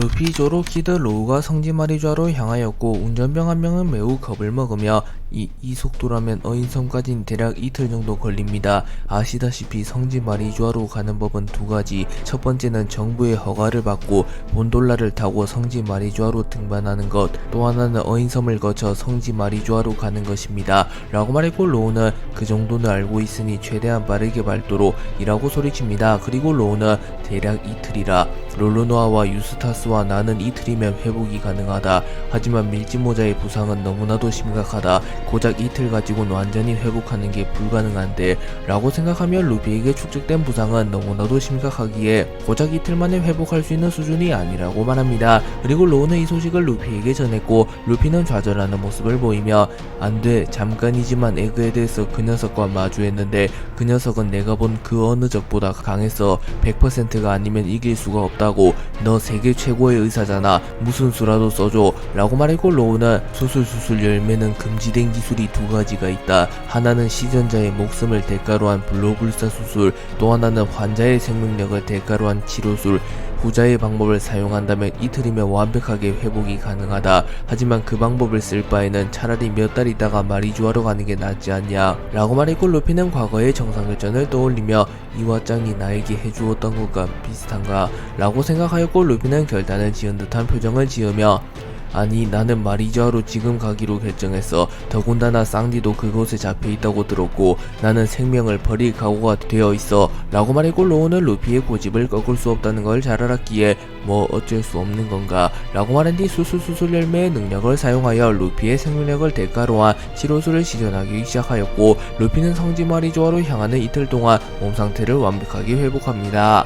루피, 조로, 키드, 로우가 성지마리좌로 향하였고 운전병 한 명은 매우 겁을 먹으며 이 속도라면 어인섬까진 대략 이틀 정도 걸립니다. 아시다시피 성지마리좌로 가는 법은 두 가지. 첫 번째는 정부의 허가를 받고 곤돌라를 타고 성지마리좌로 등반하는 것, 또 하나는 어인섬을 거쳐 성지마리좌로 가는 것입니다. 라고 말했고 로우는 그 정도는 알고 있으니 최대한 빠르게 밟도록 이라고 소리칩니다. 그리고 로우는 대략 이틀이라 롤로노아와 유스타스와 나는 이틀이면 회복이 가능하다. 하지만 밀짚모자의 부상은 너무나도 심각하다. 고작 이틀 가지고는 완전히 회복하는 게 불가능한데 라고 생각하며 루피에게 축적된 부상은 너무나도 심각하기에 고작 이틀 만에 회복할 수 있는 수준이 아니라고 말합니다. 그리고 로우는 이 소식을 루피에게 전했고 루피는 좌절하는 모습을 보이며 안돼, 잠깐이지만 에그에 대해서 그 녀석과 마주했는데 그 녀석은 내가 본 그 어느 적보다 강했어. 100%가 아니면 이길 수가 없다고. 너 세계 최고의 의사잖아. 무슨 수라도 써줘 라고 말했고 로우는 수술 열매는 금지된 기술이 두 가지가 있다. 하나는 시전자의 목숨을 대가로 한 불로불사 수술, 또 하나는 환자의 생명력을 대가로 한 치료술. 후자의 방법을 사용한다면 이틀이면 완벽하게 회복이 가능하다. 하지만 그 방법을 쓸 바에는 차라리 몇 달 있다가 마리주아로 가는 게 낫지 않냐 라고 말했고 루피는 과거의 정상결전을 떠올리며 이 왓짱이 나에게 해주었던 것과 비슷한가 라고 생각하였고 루피는 결단을 지은 듯한 표정을 지으며 아니, 나는 마리주아로 지금 가기로 결정했어. 더군다나 쌍디도 그곳에 잡혀있다고 들었고 나는 생명을 버릴 각오가 되어 있어 라고 말했고 로우는 루피의 고집을 꺾을 수 없다는 걸 잘 알았기에 뭐 어쩔 수 없는 건가 라고 말한 뒤 수술 열매의 능력을 사용하여 루피의 생명력을 대가로 한 치료술을 시전하기 시작하였고 루피는 성지 마리주아로 향하는 이틀 동안 몸 상태를 완벽하게 회복합니다.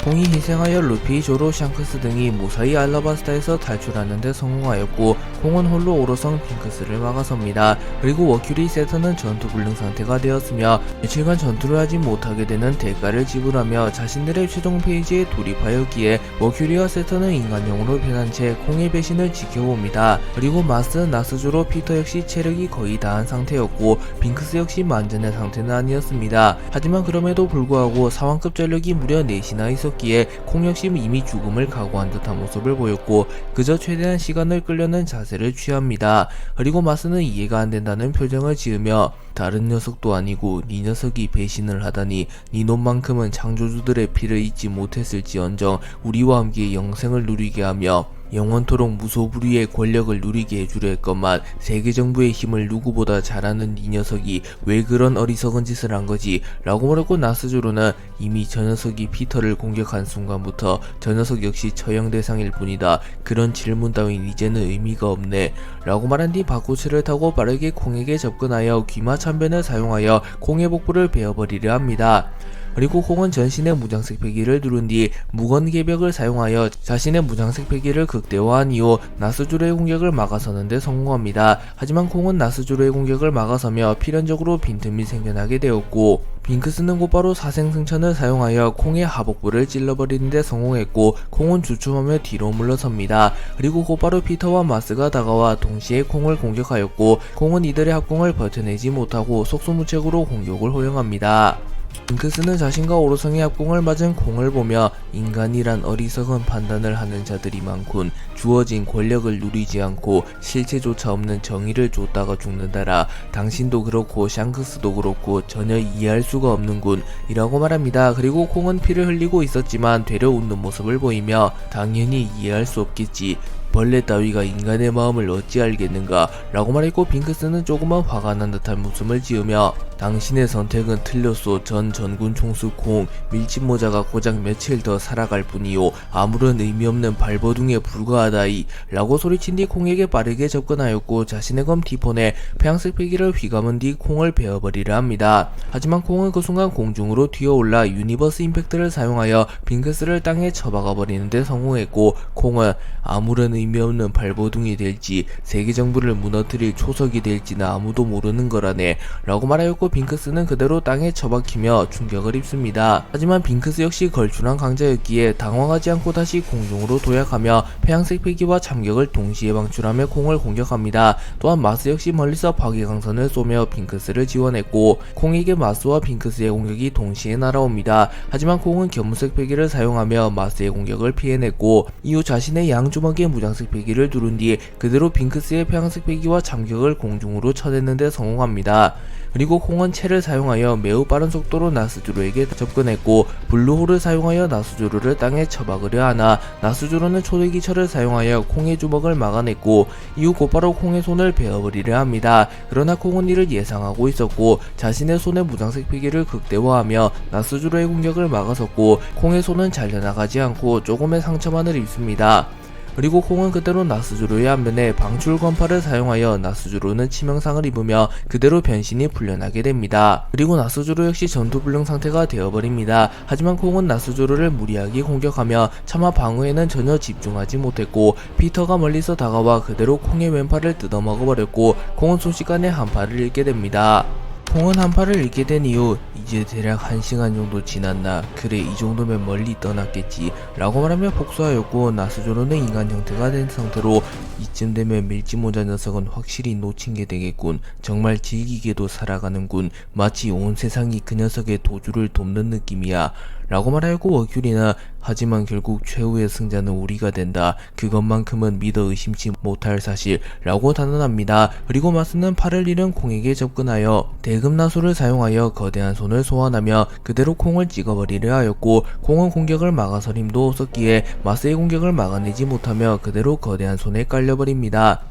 콩이 희생하여 루피, 조로, 샹크스 등이 무사히 알라바스타에서 탈출하는 데 성공하였고 콩은 홀로 오로성 핑크스를 막아섭니다. 그리고 워큐리 세터는 전투 불능 상태가 되었으며 며칠간 전투를 하지 못하게 되는 대가를 지불하며 자신들의 최종 페이지에 돌입하였기에 워큐리와 세터는 인간용으로 변한 채 콩의 배신을 지켜봅니다. 그리고 마스, 나스조로, 피터 역시 체력이 거의 다한 상태였고 핑크스 역시 만전의 상태는 아니었습니다. 하지만 그럼에도 불구하고 사왕급 전력이 무려 4시나 있었기에 콩 역시 이미 죽음을 각오한 듯한 모습을 보였고 그저 최대한 시간을 끌려는 자세를 취합니다. 그리고 마스는 이해가 안 된다는 표정을 지으며 다른 녀석도 아니고 네 녀석이 배신을 하다니 네 놈만큼은 창조주들의 피를 잊지 못했을지언정 우리와 함께 영생을 누리게 하며 영원토록 무소불위의 권력을 누리게 해주려 했건만 세계정부의 힘을 누구보다 잘 아는 이 녀석이 왜 그런 어리석은 짓을 한 거지 라고 말했고 나스조로는 이미 저 녀석이 피터를 공격한 순간부터 저 녀석 역시 처형 대상일 뿐이다. 그런 질문 따윈 이제는 의미가 없네 라고 말한 뒤 바쿠츠를 타고 빠르게 콩에게 접근하여 귀마참변을 사용하여 콩의 복부를 베어버리려 합니다. 그리고 콩은 전신의 무장색 패기를 누른 뒤 무건개벽을 사용하여 자신의 무장색 패기를 극대화한 이후 나스조로의 공격을 막아서는 데 성공합니다. 하지만 콩은 나스조로의 공격을 막아서며 필연적으로 빈틈이 생겨나게 되었고 빙크스는 곧바로 사생승천을 사용하여 콩의 하복부를 찔러버리는 데 성공했고 콩은 주춤하며 뒤로 물러섭니다. 그리고 곧바로 피터와 마스가 다가와 동시에 콩을 공격하였고 콩은 이들의 합공을 버텨내지 못하고 속수무책으로 공격을 허용합니다. 빙크스는 자신과 오로성의 합공을 맞은 콩을 보며 인간이란 어리석은 판단을 하는 자들이 많군. 주어진 권력을 누리지 않고 실체조차 없는 정의를 쫓다가 죽는다라. 당신도 그렇고 샹크스도 그렇고 전혀 이해할 수가 없는군 이라고 말합니다. 그리고 콩은 피를 흘리고 있었지만 되려 웃는 모습을 보이며 당연히 이해할 수 없겠지. 벌레 따위가 인간의 마음을 어찌 알겠는가 라고 말했고 빙크스는 조금만 화가 난 듯한 웃음을 지으며 당신의 선택은 틀렸소. 전 전군 총수 콩. 밀짚모자가 고작 며칠 더 살아갈 뿐이요. 아무런 의미 없는 발버둥에 불과하다이 라고 소리친 뒤 콩에게 빠르게 접근하였고 자신의 검 티폰에 폐양색 패기를 휘감은 뒤 콩을 베어버리려 합니다. 하지만 콩은 그 순간 공중으로 튀어올라 유니버스 임팩트를 사용하여 빙크스를 땅에 쳐박아 버리는 데 성공했고 콩은 아무런 의미 의미 없는 발버둥이 될지 세계 정부를 무너뜨릴 초석이 될지는 아무도 모르는 거라네 라고 말하였고, 빙크스는 그대로 땅에 처박히며 충격을 입습니다. 하지만 빙크스 역시 걸출한 강자였기에 당황하지 않고 다시 공중으로 도약하며 폐양색 패기와 참격을 동시에 방출하며 콩을 공격합니다. 또한 마스 역시 멀리서 파괴강선을 쏘며 빙크스를 지원했고, 콩에게 마스와 빙크스의 공격이 동시에 날아옵니다. 하지만 콩은 견무색 패기를 사용하며 마스의 공격을 피해냈고, 이후 자신의 양주먹에 무장색 패기를 두른 뒤 그대로 빙크스의 폐양색 패기와 참격을 공중으로 쳐냈는데 성공합니다. 그리고 콩은 채를 사용하여 매우 빠른 속도로 나스주루에게 접근했고, 블루홀을 사용하여 나스주루를 땅에 처박으려 하나 나스주루는 초대기철을 사용하여 콩의 주먹을 막아냈고, 이후 곧바로 콩의 손을 베어버리려 합니다. 그러나 콩은 이를 예상하고 있었고 자신의 손의 무장색 패기를 극대화하며 나스주루의 공격을 막아섰고, 콩의 손은 잘려나가지 않고 조금의 상처만을 입습니다. 그리고 콩은 그대로 나스주루의 안면에 방출 건파를 사용하여 나스주루는 치명상을 입으며 그대로 변신이 풀려나게 됩니다. 그리고 나스주루 역시 전투불능 상태가 되어버립니다. 하지만 콩은 나스주루를 무리하게 공격하며 차마 방어에는 전혀 집중하지 못했고, 피터가 멀리서 다가와 그대로 콩의 왼팔을 뜯어먹어버렸고, 콩은 순식간에 한 팔을 잃게 됩니다. 콩은 한 팔을 잃게 된 이후 이제 대략 1시간 정도 지났나, 그래 이 정도면 멀리 떠났겠지 라고 말하며 복수하였고, 나스조로는 인간 형태가 된 상태로 이쯤 되면 밀짚모자 녀석은 확실히 놓친 게 되겠군. 정말 질기게도 살아가는군. 마치 온 세상이 그 녀석의 도주를 돕는 느낌이야 라고 말하였고, 워큐리는 하지만 결국 최후의 승자는 우리가 된다. 그것만큼은 믿어 의심치 못할 사실 라고 단언합니다. 그리고 마스는 팔을 잃은 콩에게 접근하여 대금나수를 사용하여 거대한 손을 소환하며 그대로 콩을 찍어버리려 하였고, 콩은 공격을 막아설 힘도 없었기에 마스의 공격을 막아내지 못하며 그대로 거대한 손에 깔려버립니다.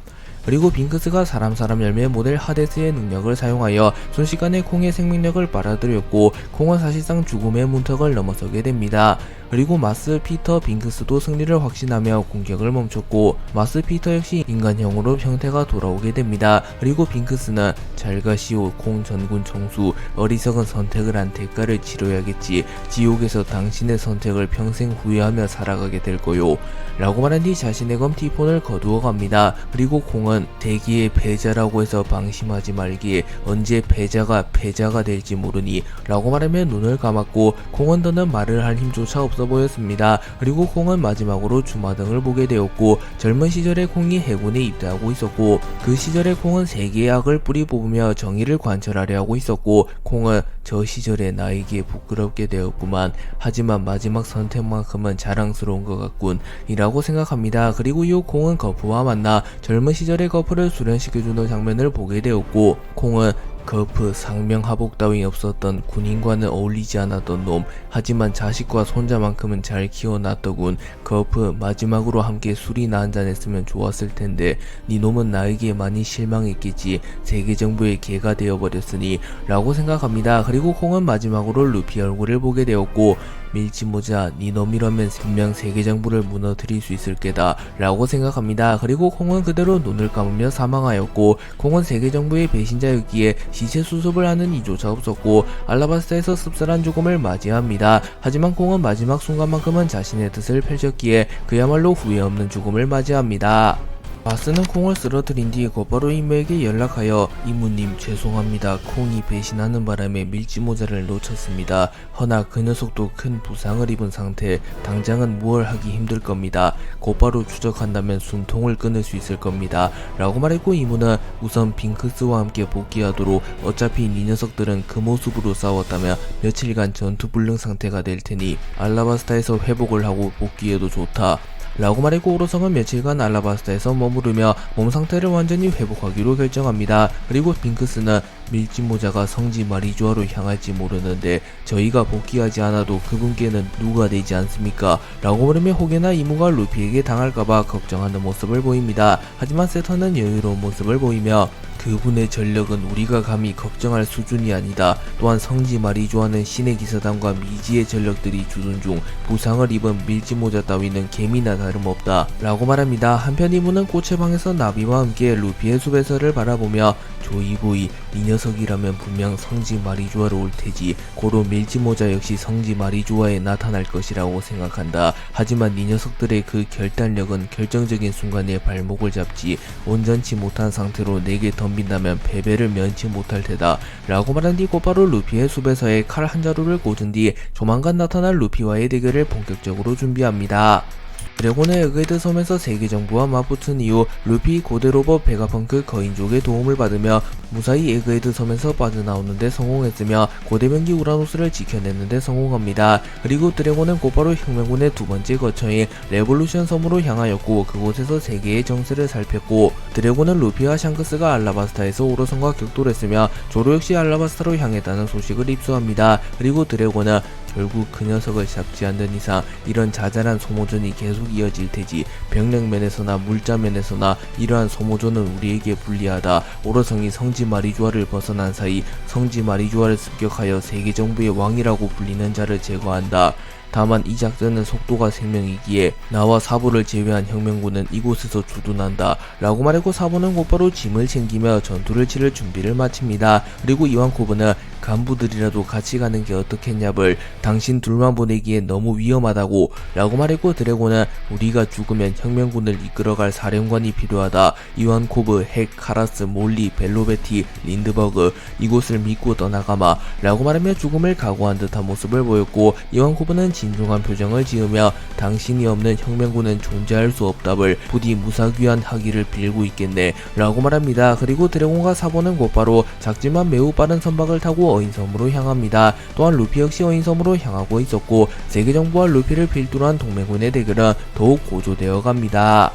그리고 빙크스가 사람 열매 모델 하데스의 능력을 사용하여 순식간에 콩의 생명력을 빨아들였고, 콩은 사실상 죽음의 문턱을 넘어서게 됩니다. 그리고 마스, 피터, 빙크스도 승리를 확신하며 공격을 멈췄고, 마스, 피터 역시 인간형으로 형태가 돌아오게 됩니다. 그리고 빙크스는 잘 가시오 콩 전군 총수, 어리석은 선택을 한 대가를 치러야겠지. 지옥에서 당신의 선택을 평생 후회하며 살아가게 될 거요 라고 말한 뒤 자신의 검 티폰을 거두어 갑니다. 그리고 콩은 대기의 패자라고 해서 방심하지 말기에 언제 패자가 될지 모르니 라고 말하며 눈을 감았고, 콩은 더는 말을 할 힘조차 없어 보였습니다. 그리고 콩은 마지막으로 주마등을 보게 되었고, 젊은 시절에 콩이 해군에 입대하고 있었고, 그 시절에 콩은 세계의 악을 뿌리 뽑으며 정의를 관철하려 하고 있었고, 콩은 저 시절에 나에게 부끄럽게 되었구만. 하지만 마지막 선택만큼은 자랑스러운 것 같군 이라고 생각합니다. 그리고 이후 콩은 거프와 만나 젊은 시절의 거프를 수련시켜주는 장면을 보게 되었고, 콩은 거프 상명하복 따위 없었던 군인과는 어울리지 않았던 놈, 하지만 자식과 손자만큼은 잘 키워놨더군. 거프 마지막으로 함께 술이나 한잔 했으면 좋았을 텐데 네 놈은 나에게 많이 실망했겠지. 세계정부의 개가 되어버렸으니 라고 생각합니다. 그리고 콩은 마지막으로 루피 얼굴을 보게 되었고, 밀짚모자 네 놈이라면 분명 세계정부를 무너뜨릴 수 있을 게다 라고 생각합니다. 그리고 콩은 그대로 눈을 감으며 사망하였고, 콩은 세계정부의 배신자였기에 시체 수습을 하는 이조차 없었고 알라바스타에서 씁쓸한 죽음을 맞이합니다. 하지만 콩은 마지막 순간만큼은 자신의 뜻을 펼쳤기에 그야말로 후회 없는 죽음을 맞이합니다. 마스는 콩을 쓰러뜨린 뒤 곧바로 이모에게 연락하여 이모님 죄송합니다. 콩이 배신하는 바람에 밀짚모자를 놓쳤습니다. 허나 그 녀석도 큰 부상을 입은 상태, 당장은 무얼 하기 힘들 겁니다. 곧바로 추적한다면 숨통을 끊을 수 있을 겁니다 라고 말했고, 이모는 우선 빙크스와 함께 복귀하도록, 어차피 이 녀석들은 그 모습으로 싸웠다면 며칠간 전투불능 상태가 될 테니 알라바스타에서 회복을 하고 복귀해도 좋다 라고 말했고, 오로성은 며칠간 알라바스타에서 머무르며 몸 상태를 완전히 회복하기로 결정합니다. 그리고 빙크스는 밀짚모자가 성지 마리주아로 향할지 모르는데 저희가 복귀하지 않아도 그분께는 누가 되지 않습니까? 라고 물으며 혹여나 이모가 루피에게 당할까봐 걱정하는 모습을 보입니다. 하지만 세터는 여유로운 모습을 보이며 그분의 전력은 우리가 감히 걱정할 수준이 아니다. 또한 성지 마리주아는 신의 기사단과 미지의 전력들이 주둔 중 부상을 입은 밀짚모자 따위는 개미나 다름없다 라고 말합니다. 한편 이모는 꽃의 방에서 나비와 함께 루피의 수배서를 바라보며 조이보이 이 녀석이라면 분명 성지 마리주아로 올 테지. 고로 밀지모자 역시 성지 마리주아에 나타날 것이라고 생각한다. 하지만 이 녀석들의 그 결단력은 결정적인 순간에 발목을 잡지 온전치 못한 상태로 내게 덤빈다면 패배를 면치 못할 테다 라고 말한 뒤 곧바로 루피의 숲에서의 칼 한 자루를 꽂은 뒤 조만간 나타날 루피와의 대결을 본격적으로 준비합니다. 드래곤의 에그헤드 섬에서 세계 정부와 맞붙은 이후 루피, 고대로버, 베가펑크, 거인족의 도움을 받으며 무사히 에그헤드 섬에서 빠져나오는데 성공했으며 고대병기 우라노스를 지켜내는데 성공합니다. 그리고 드래곤은 곧바로 혁명군의 두 번째 거처인 레볼루션 섬으로 향하였고 그곳에서 세계의 정세를 살폈고 드래곤은 루피와 샹크스가 알라바스타에서 오로선과 격돌했으며 조로 역시 알라바스타로 향했다는 소식을 입수합니다. 그리고 드래곤은 결국 그 녀석을 잡지 않는 이상 이런 자잘한 소모전이 계속 이어질 테지. 병력면에서나 물자면에서나 이러한 소모전은 우리에게 불리하다. 오로성이 성지 마리주아를 벗어난 사이 성지 마리주아를 습격하여 세계 정부의 왕이라고 불리는 자를 제거한다. 다만 이 작전은 속도가 생명이기에 나와 사보를 제외한 혁명군은 이곳에서 주둔한다 라고 말했고 사보는 곧바로 짐을 챙기며 전투를 치를 준비를 마칩니다. 그리고 이완코브는 간부들이라도 같이 가는 게 어떻겠냐블 당신 둘만 보내기에 너무 위험하다고 라고 말했고 드래곤은 우리가 죽으면 혁명군을 이끌어갈 사령관이 필요하다. 이완코브, 핵, 카라스, 몰리, 벨로베티, 린드버그 이곳을 믿고 떠나가마 라고 말하며 죽음을 각오한 듯한 모습을 보였고 이완코브는 진중한 표정을 지으며 당신이 없는 혁명군은 존재할 수 없다블 부디 무사귀한 하기를 빌고 있겠네 라고 말합니다. 그리고 드래곤과 사보는 곧바로 작지만 매우 빠른 선박을 타고 어인섬으로 향합니다. 또한 루피 역시 어인섬으로 향하고 있었고 세계정부와 루피를 필두로 한 동맹군의 대결은 더욱 고조되어 갑니다.